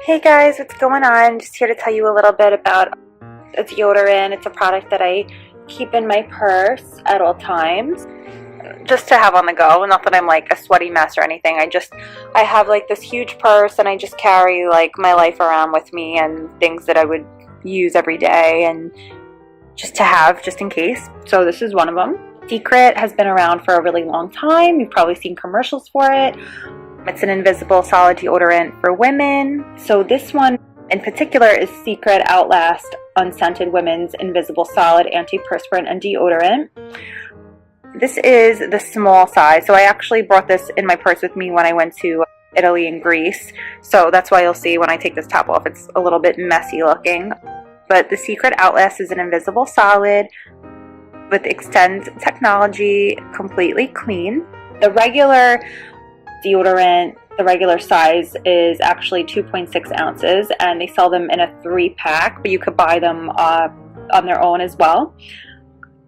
Hey guys, what's going on? Just here to tell you a little bit about a deodorant. It's a product that I keep in my purse at all times, just to have on the go. Not that I'm like a sweaty mess or anything. I have like this huge purse and I just carry like my life around with me and things that I would use every day and just to have just in case. So this is one of them. Secret has been around for a really long time. You've probably seen commercials for it. It's an invisible solid deodorant for women. So this one in particular is Secret Outlast Unscented Women's Invisible Solid Antiperspirant and Deodorant. This is the small size. So I actually brought this in my purse with me when I went to Italy and Greece. So that's why you'll see when I take this top off, it's a little bit messy looking. But the Secret Outlast is an invisible solid with Xtend technology, completely clean. The regular deodorant, the regular size is actually 2.6 ounces and they sell them in a 3-pack, but you could buy them on their own as well.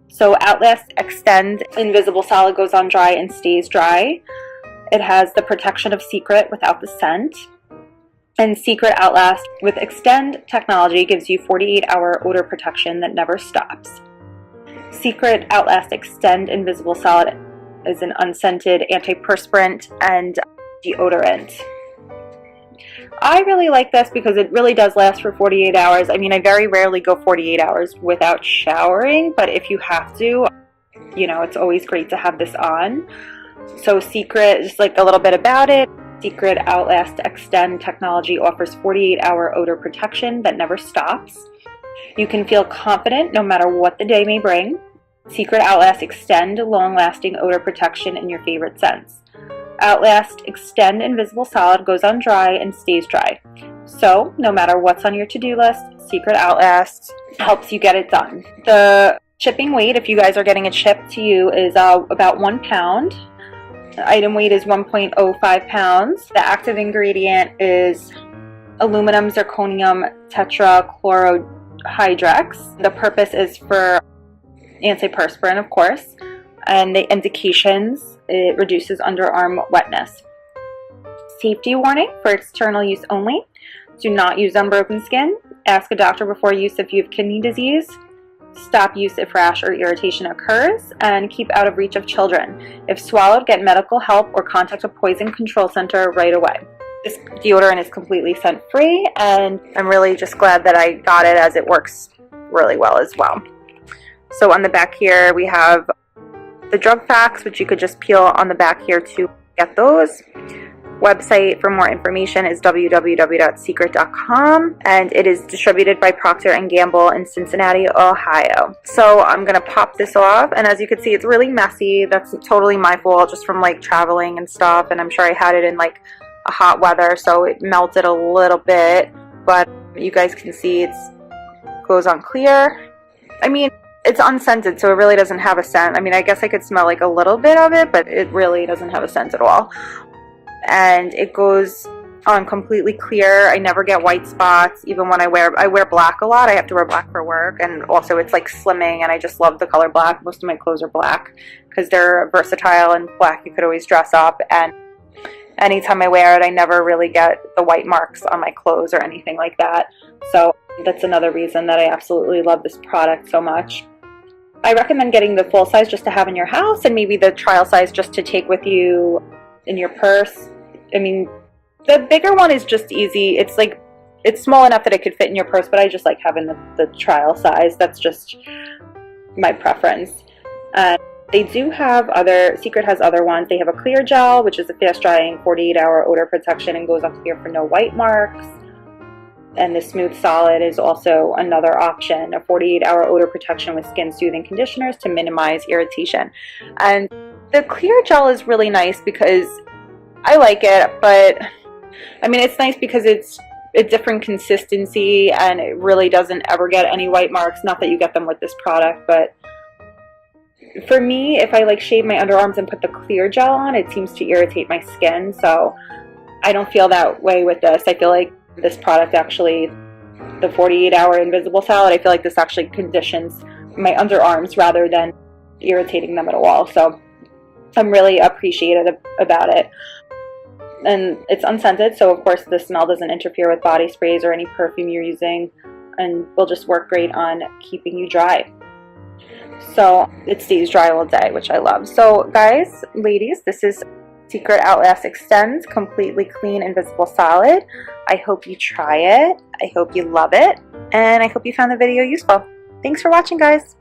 So Outlast Xtend Invisible Solid goes on dry and stays dry. It has the protection of Secret without the scent. And Secret Outlast with Xtend technology gives you 48-hour odor protection that never stops. Secret Outlast Xtend Invisible Solid is an unscented antiperspirant and deodorant. I really like this because it really does last for 48 hours. I mean, I very rarely go 48 hours without showering, but if you have to, you know, it's always great to have this on. So Secret, just like a little bit about it, Secret Outlast Xtend technology offers 48-hour odor protection that never stops. You can feel confident no matter what the day may bring. Secret Outlast Xtend long-lasting odor protection in your favorite scents. Outlast Xtend Invisible Solid goes on dry and stays dry. So, no matter what's on your to-do list, Secret Outlast helps you get it done. The shipping weight, if you guys are getting it shipped to you, is about 1 pound. The item weight is 1.05 pounds. The active ingredient is aluminum zirconium tetrachlorohydrex. The purpose is for antiperspirant, of course, and the indications: it reduces underarm wetness. Safety warning: for external use only. Do not use on broken skin. Ask a doctor before use if you have kidney disease. Stop use if rash or irritation occurs, and keep out of reach of children. If swallowed, get medical help or contact a poison control center right away. This deodorant is completely scent-free, and I'm really just glad that I got it, as it works really well as well. So on the back here we have the drug facts, which you could just peel on the back here to get those. Website for more information is www.secret.com, and it is distributed by Procter & Gamble in Cincinnati, Ohio. So I'm going to pop this off, and as you can see, it's really messy. That's totally my fault, just from like traveling and stuff, and I'm sure I had it in like a hot weather, so it melted a little bit, but you guys can see it goes on clear. I mean, it's unscented, so it really doesn't have a scent. I mean, I guess I could smell like a little bit of it, but it really doesn't have a scent at all. And it goes on completely clear. I never get white spots, even when I wear black a lot. I have to wear black for work, and also it's like slimming, and I just love the color black. Most of my clothes are black because they're versatile, and black you could always dress up, and anytime I wear it, I never really get the white marks on my clothes or anything like that. So that's another reason that I absolutely love this product so much. I recommend getting the full size just to have in your house, and maybe the trial size just to take with you in your purse. I mean, the bigger one is just easy. It's like, it's small enough that it could fit in your purse, but I just like having the trial size. That's just my preference. They do have Secret has other ones. They have a clear gel, which is a fast drying 48-hour odor protection and goes on clear for no white marks. And the smooth solid is also another option, a 48-hour odor protection with skin soothing conditioners to minimize irritation. And the clear gel is really nice because I like it, but I mean, it's nice because it's a different consistency and it really doesn't ever get any white marks. Not that you get them with this product, but for me, if I like shave my underarms and put the clear gel on, it seems to irritate my skin. So I don't feel that way with this. I feel like this product actually, the 48-hour invisible solid, I feel like this actually conditions my underarms rather than irritating them at all. So I'm really appreciative about it. And it's unscented, so of course the smell doesn't interfere with body sprays or any perfume you're using, and will just work great on keeping you dry. So it stays dry all day, which I love. So guys, ladies, this is Secret Outlast Xtend Completely Clean Invisible Solid. I hope you try it. I hope you love it. And I hope you found the video useful. Thanks for watching, guys.